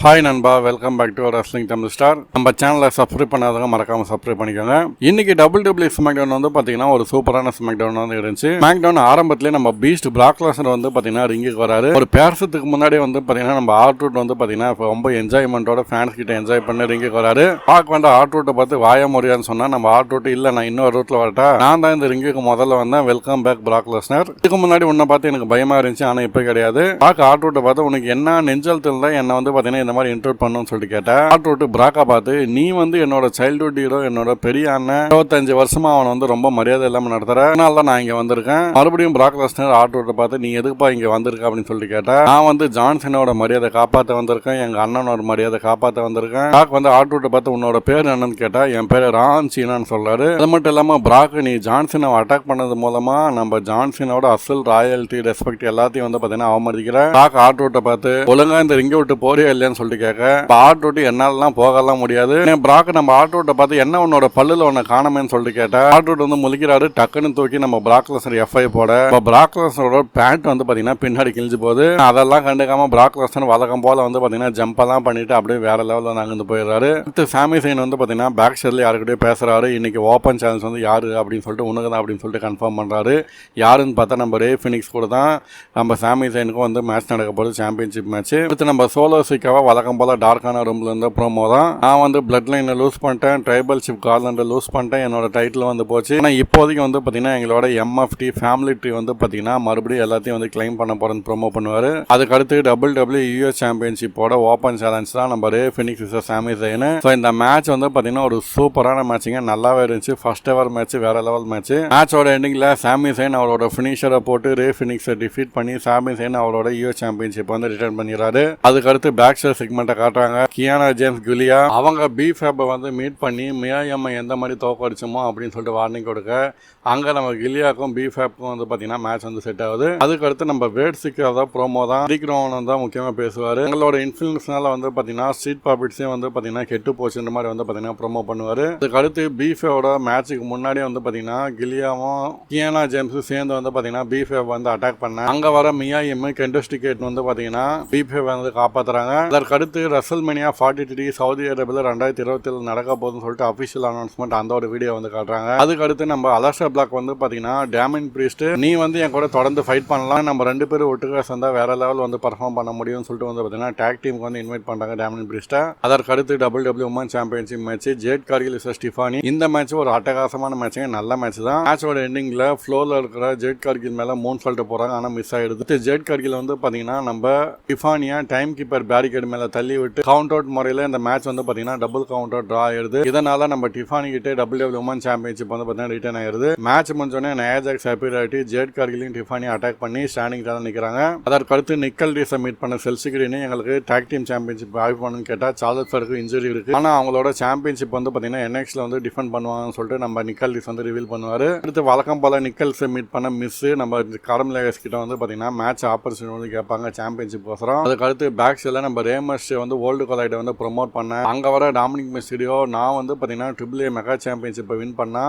Hi நண்பா, welcome back to wrestling Tamil star. நம்ம சேனலை சப்ஸ்கிரைப் பண்ணாதவங்க மறக்காம சப்ஸ்கிரைப் பண்ணிக்கோங்க. இன்னைக்கு WWE ஸ்மாக்டவுன் வந்து பாத்தீங்கன்னா ஒரு சூப்பரான ஸ்மாக்டவுன் வந்து இருந்துச்சு. ஸ்மாக்டவுன் ஆரம்பத்திலே நம்ம பீஸ்ட் பிராக் லெஸ்னர் வந்து பாத்தீங்கன்னா ரிங்குக்கு வராரு. ஒரு பேர்சத்துக்கு முன்னாடி வந்து பாத்தீங்கன்னா நம்ம ஆர்ட்ரூட் வந்து பாத்தீங்கன்னா ரொம்ப என்ஜாய்மெண்டோட ஃபேன்ஸ் கிட்ட என்ஜாய் பண்ணி ரிங்குக்கு வராரு. பார்க்க வேண்டாம் ஆர்ட்ரூட்டை பார்த்து வாய முடியாதுன்னு சொன்னா நம்ம ஆர்ட்ரூட் இல்ல, நான் இன்னொரு ரூட்ல வரட்டா, நான் தான் இந்த ரிங்குக்கு முதல்ல வந்தேன், வெல்கம் பேக் பிராக் லெஸ்னர். இதுக்கு முன்னாடி உன்னை பார்த்து எனக்கு பயமா இருந்துச்சு, ஆனா இப்ப கிடையாது. பார்க்க ஆர்ட்ரூட்டை பார்த்து உனக்கு என்ன நெஞ்சல் தெரியல, என்ன வந்து பாத்தீங்கன்னா இந்த மாதிரி இன்ட்ரோட் பண்ணுன்னு சொல்லிட்டு கேட்டேன். ஆர்ட்ரூட் பிராக்கா பார்த்து, நீ வந்து என்னோட சைல்ட்ஹுட் ஹீரோ, என்னோட பெரிய அண்ணன், 25 வருஷமா அவன் வந்து ரொம்ப மரியாதை இல்லாம நடத்துற, அதனால தான் நான் இங்க வந்திருக்கேன். மறுபடியும் பிராக் லெஸ்னர் ஆர்ட்ரூட்டை பார்த்து, நீ எதுக்குப்பா இங்க வந்திருக்க அப்படின்னு சொல்லிட்டு கேட்டேன். நான் வந்து ஜான்சனோட மரியாதை காப்பாற்ற வந்திருக்கேன், எங்க அண்ணனோட மரியாதை காப்பாற்ற வந்திருக்கேன். பிராக் வந்து ஆர்ட்ரூட்டை பார்த்து உன்னோட பேர் என்னன்னு கேட்டா, என் பேரு ரான் சீனான்னு சொல்றாரு. அது மட்டும் இல்லாம பிராக், நீ ஜான்சனை அட்டாக் பண்ணது மூலமா நம்ம ஜான்சனோட அசல் ராயல்டி ரெஸ்பெக்ட் எல்லாத்தையும் வந்து பாத்தீங்கன்னா அவமதிக்கிற. பிராக் ஆர்ட்ரூட்டை பார்த்து, ஒழுங்கா இந்த ரிங்க விட்டு போறியா இல்லையான்னு சொல்லிட்டு கேட்க, ஆர்ட்ரூட் என்னாலலாம் போகலாம் முடியாது. பிராக் நம்ம ஆர்ட்ரூட்டை பார்த்து, என்ன உன்னோட பல்லுல உன்னை காணமேன்னு சொல்லிட்டு கேட்டா, ஆர்ட்ரூட் வந்து முழிக்கிறாரு. டக்குன்னு தூக்கி நம்ம பிராக் லெஸ்னர் F5 போட, பிராக் லெஸ்னரோட பேண்ட் வந்து பாத்தீங்கன்னா பின்னாடி கிழிஞ்சு போகுது. அதெல்லாம் கண்டுக்காம பிராக் லெஸ்னர் வழக்கம் போல வந்து பாத்தீங்கன்னா ஜம்ப் எல்லாம் பண்ணிட்டு அப்படியே வேற லெவல்ல நகர்ந்து போயிடுறாரு. அடுத்து சாமி சைன் வந்து பாத்தீங்கன்னா பேக் சைட்ல யாருக்கிட்டே பேசுறாரு. இன்னைக்கு ஓப்பன் சேலஞ்ச் வந்து யாரு அப்படின்னு சொல்லிட்டு உனக்கு தான் அப்படின்னு சொல்லிட்டு கன்ஃபார்ம் பண்றாரு. யாருன்னு பார்த்தா நம்ம ரே ஃபினிக்ஸ் கூட தான் நம்ம சாமி சைனுக்கும் வந்து மேட்ச் நடக்க போகுது, சாம்பியன்ஷிப் மேட்ச். அடுத்து நம்ம சோலோ சிக்காவா வழக்கம் போல டார்க்கான ரூம்ல இருந்த ப்ரோமோ தான். நான் வந்து பிளட் லைனை லூஸ் பண்ணிட்டேன், ட்ரைபல் ஷிப் கார்லண்டை லூஸ் பண்ணிட்டேன், என்னோட டைட்டில் வந்து போச்சு. ஆனால் இப்போதைக்கு வந்து பார்த்தீங்கன்னா எங்களோட MFT ஃபேமிலி ட்ரீ வந்து பார்த்தீங்கன்னா மறுபடியும் எல்லாத்தையும் வந்து கிளைம் பண்ண போறேன்னு ப்ரோமோ பண்ணுவார். அதுக்கு அடுத்து WWE US சாம்பியன்ஷிப்போட ஓப்பன் சேலஞ்ச் தான் நம்ம ரே ஃபினிக்ஸ் விசஸ் சாமி சைன். ஸோ இந்த மேட்ச் வந்து பார்த்தீங்கன்னா ஒரு சூப்பரான மேட்சிங்க, நல்லாவே இருந்துச்சு. ஃபர்ஸ்ட் எவர் மேட்ச், வேற லெவல் மேட்ச். மேட்சோட எண்டிங்கில் சாமி சைன் அவரோட ஃபினிஷரை போட்டு ரே ஃபினிக்ஸை டிஃபீட் பண்ணி சாமி சைன் அவரோட US சாம்பியன்ஷிப் வந்து ரிட்டர்ன் பண்ணிடுறாரு. அதுக்கு அடுத்து பேக் சைட் செக்மெண்ட்டை காட்டுறாங்க. கியானா ஜேம்ஸ் குலியா அவங்க பிஃபேப்பை வந்து மீட் பண்ணி மியாயம்மை எந்த மாதிரி தோக்கடிச்சோமோ அப்படின்னு சொல்லிட்டு வார்னிங் கொடுக்க, அங்கே நம்ம கிலியாக்கும் பிஃபேப்புக்கும் வந்து பார்த்தீங்கன்னா மேட்ச் வந்து செட் ஆகுது. அதுக்கடுத்து நம்ம வேட்ஸுக்கு அதாவது ப்ரோமோ தான் அதிகரோன்னு தான் முக்கியமாக பேசுவார். எங்களோட இன்ஃப்ளூயன்ஸ்னால வந்து பார்த்தீங்கன்னா ஸ்ட்ரீட் ப்ராஃபிட்ஸே வந்து பார்த்தீங்கன்னா கெட்டு போச்சுன்ற மாதிரி வந்து பார்த்தீங்கன்னா ப்ரோமோ பண்ணுவார். அதுக்கடுத்து பீஃபேவோட மேட்சுக்கு முன்னாடியே வந்து பார்த்தீங்கன்னா கிலியாவும் கியானா ஜேம்ஸும் சேர்ந்து வந்து பார்த்தீங்கன்னா பீஃபேப் வந்து அட்டாக் பண்ண, அங்கே வர மியாயம்மை கெண்டஸ்டிகேட் வந்து பார்த்தீங்கன்னா பீஃபேப் வந்து காப்பாற்றுறாங்க. அதற்கடுத்து ரெசல்மேனியா 43 சவுதி அரேபியாவில் 2027 நடக்க போகுதுன்னு சொல்லிட்டு அஃபிஷியல் அனௌன்ஸ்மெண்ட் அந்த ஒரு வீடியோ வந்து காட்டுறாங்க. அதுக்கடுத்து நம்ம அலாஸ்டா பிளாக் வந்து பார்த்தீங்கன்னா டேமின் பிரீஸ்ட், நீ வந்து என் கூட தொடர்ந்து ஃபைட் பண்ணலாம், நம்ம ரெண்டு பேரும் ஒட்டுக்கா சேர்ந்தா வேற லெவல் வந்து பர்ஃபார்ம் பண்ண முடியும்னு சொல்லிட்டு வந்து பார்த்தீங்கன்னா டாக் டீமுக்கு வந்து இன்வைட் பண்ணுறாங்க டேமின் பிரீஸ்ட்டை. அதற்கடுத்து WWE women championship match Jade Cargill versus Stephanie. இந்த மேட்ச் ஒரு அட்டகாசமான மேட்சுங்க, நல்ல மேட்ச் தான். மேட்சோட எண்டிங்கில் ஃப்ளோரில் இருக்கிற ஜேட் கார்கில் மேலே 3 சொல்லிட்டு போகிறாங்க, ஆனால் மிஸ் ஆகிடுது. ஜேட் கார்கில் வந்து பார்த்தீங்கன்னா நம்ம ஸ்டிஃபானியா டைம் கீப்பர் பேரிகேட் மேலே தள்ளி விட்டு கவுண்ட் அவுட் முறையில் இந்த மேட்ச் வந்து பார்த்தீங்கன்னா டபுள் கவுண்டர் டிரா ஆயிருது. இதனால நம்ம டிஃபானி கிட்டே WWE உமன் சாம்பியன்ஷிப் வந்து பார்த்தீங்கன்னா ரிட்டர்ன் ஆயிருது. மேட்ச் முடிஞ்சோடனே நயாஜாக் சப்பீரியாரிட்டி ஜேட் கார்கிலையும் டிஃபானி அட்டாக் பண்ணி ஸ்டாண்டிங் தான் நிற்கிறாங்க. அதற்கடுத்து நிக்கல் டீஸை மீட் பண்ண செல்சிகிரினு எங்களுக்கு டாக் டீம் சாம்பியன்ஷிப் ஆய்வு பண்ணுன்னு கேட்டால் சார்லஸ் ஃபெருக்கு இன்ஜுரி இருக்கு, ஆனால் அவங்களோட சாம்பியன்ஷிப் வந்து பார்த்தீங்கன்னா NXல வந்து டிஃபெண்ட் பண்ணுவாங்கன்னு சொல்லிட்டு நம்ம நிக்கல் டீஸ் வந்து ரிவீல் பண்ணுவார். அடுத்து வழக்கம் போல நிக்கல்ஸை மீட் பண்ண மிஸ் நம்ம கார்மெலேகஸ் கிட்ட வந்து பார்த்தீங்கன்னா மேட்ச் ஆப்பர்ச்சுனிட்டி வந்து கேட்பாங்க சாம்பியன்ஷிப் கோசரம். அதுக்கடுத்து பேக்ஸில் நம்ம ரேமஸ் வந்து வேர்ல்டு கொலைடை வந்து ப்ரொமோட் பண்ண, அங்கே வர டாமினிக் மிஸ்டீரியோ நான் வந்து பார்த்தீங்கன்னா AAA மெகா சாம்பியன்ஷிப்பை வின் பண்ணா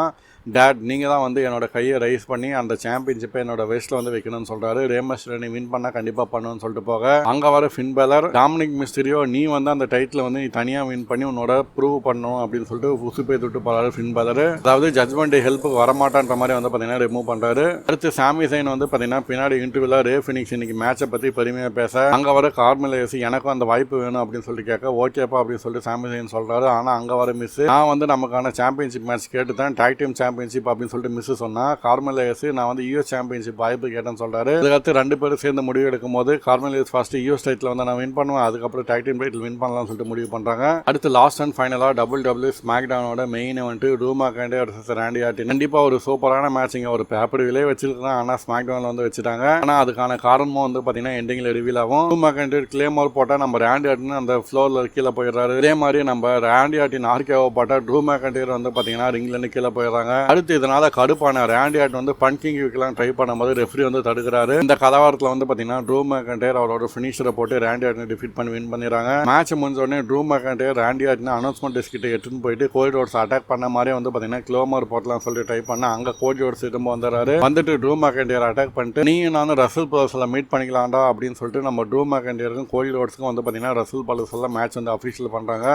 டேட் நீங்கள் தான் வந்து என்னோட கையை ரைஸ் பண்ணி அந்த சாம்பியன்ஷிப்பை என்னோட வேஸ்ட்டில் வந்து வைக்கணும்னு சொல்கிறாரு. ரேமஸ் நீ வின் பண்ணால் கண்டிப்பாக பண்ணணும்னு சொல்லிட்டு போக, அங்கே வர ஃபின் பேலர் டாமினிக் மிஸ்டீரியோ நீ வந்து அந்த டைட்டில் வந்து நீ தனியாக வின் பண்ணி உன்னோட ப்ரூவ் பண்ணணும் அப்படின்னு சொல்லிட்டு உசுப்பை தொட்டு போகிறாரு ஃபின் பேலர். அதாவது ஜட்மெண்ட் டே ஹெல்ப்புக்கு வரமாட்டான்ற மாதிரி வந்து பார்த்தீங்கன்னா ரிமூவ் பண்ணுறாரு. அடுத்து சாமி சைன் வந்து பார்த்தீங்கன்னா பின்னாடி இன்டர்வியூவில் ரே ஃபினிக்ஸ் இன்னைக்கு மேட்சை பற்றி பெருமையாக பேச, அங்கே வர கார்மெலேகஸ் எனக்கும் அந்த வாய்ப்பு வேணும் அப்படின்னு சொல்லிட்டு கேட்க, ஓகேப்பா அப்படின்னு சொல்லிட்டு சாமி சைன் சொல்கிறாரு. ஆனால் அங்கே வர மிஸ், நான் வந்து நமக்கான சாம்பியன்ஷிப் மேட்ச் கேட்டு தான் டாக் டீம் சாம்பியன்ஷிப் அப்படின்னு சொல்லிட்டு மிஸ் சொன்னா, கார்மெலேகஸ் நான் வந்து US சாம்பியன்ஷிப் வாய்ப்பு கேட்டேன்னு சொல்றாரு. அதுக்கடுத்து ரெண்டு பேரும் சேர்ந்து முடிவு எடுக்கும் போது கார்மெலேகஸ் ஃபர்ஸ்ட் US டைட்டில் வந்து நான் வின் பண்ணுவேன், அதுக்கப்புறம் டாக் டீம் டைட்டில் வின் பண்ணலாம்னு சொல்லிட்டு முடிவு பண்றாங்க. அடுத்து லாஸ்ட் அண்ட் ஃபைனலா WWE ஸ்மாக்டவுனோட main event Drew McIntyre versus Randy Orton. கண்டிப்பா ஒரு சூப்பரான மேட்சிங்க, ஒரு பேப்பர் விலே வச்சிருக்காங்க, ஆனா ஸ்மாக்டவுன்ல வந்து வச்சுட்டாங்க. ஆனா அதுக்கான காரணமும் வந்து பாத்தீங்கன்னா எண்டிங்ல ரிவீல் ஆகும். ட்ரூ மேக்கண்டே கிளேமோர் போட்டா நம்ம ராண்டி ஆர்டன் அந்த ஃப்ளோர்ல கீழே போயிடுறாரு. இதே மாதிரி நம்ம ராண்டி ஆர்டன் ஆர்கேவோ போட்டா ட்ரூ மேக்கண்டே வந்து பாத்தீங்கன்னா ரிங்ல இருந்து கீழே போயிடுறாங்க. அடுத்து இதனால கடுப்பான ராண்டி ஆர்டன் வந்து பன்கிங் வைக்கலாம் ட்ரை பண்ணும்போது ரெஃப்ரி வந்து தடுக்கிறாரு. இந்த கலவரத்தில் வந்து பாத்தீங்கன்னா ட்ரூ மேக்கண்டேர் அவரோட ஃபினிஷரை போட்டு ராண்டி ஆர்டனை டிஃபீட் பண்ணி வின் பண்ணிடுறாங்க. மேட்ச் முடிஞ்ச உடனே ட்ரூ மேக்கண்டேர் ராண்டி ஆர்டன் அனௌன்ஸ்மெண்ட் டெஸ்க் கிட்ட எடுத்துன்னு போயிட்டு கோடி ரோட்ஸ் அட்டாக் பண்ண மாதிரி வந்து பாத்தீங்கன்னா கிளோமர் போட்டலாம் சொல்லிட்டு ட்ரை பண்ண, அங்க கோடி ரோட்ஸ் திரும்ப வந்துடுறாரு. வந்துட்டு ட்ரூ மேக்கண்டேர் அட்டாக் பண்ணிட்டு நீ நானும் ரசல் ப்ரோஸ்ல மீட் பண்ணிக்கலாம்டா அப்படின்னு சொல்லிட்டு நம்ம ட்ரூ மேக்கண்டேருக்கும் கோடி ரோட்ஸ்க்கும் வந்து பாத்தீங்கன்னா பார்த்தீங்கன்னா ரசூல் பலுசல்ல மேட்ச் வந்து அஃபீஷியல் பண்ணுறாங்க.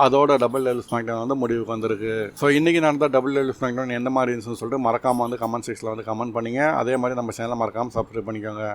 அதோட WWE ஸ்மாக்டவுன் வந்து முடிவுக்கு வந்திருக்கு. ஸோ இன்றைக்கி நடந்த WWE ஸ்மாக்டவுன் எந்த மாதிரி இருந்துச்சுன்னு சொல்லிட்டு மறக்காமல் வந்து கமெண்ட் செக்ஷனில் வந்து கமெண்ட் பண்ணிங்க. அதே மாதிரி நம்ம சேனலை மறக்காமல் சப்ஸ்கிரைப் பண்ணிக்கோங்க.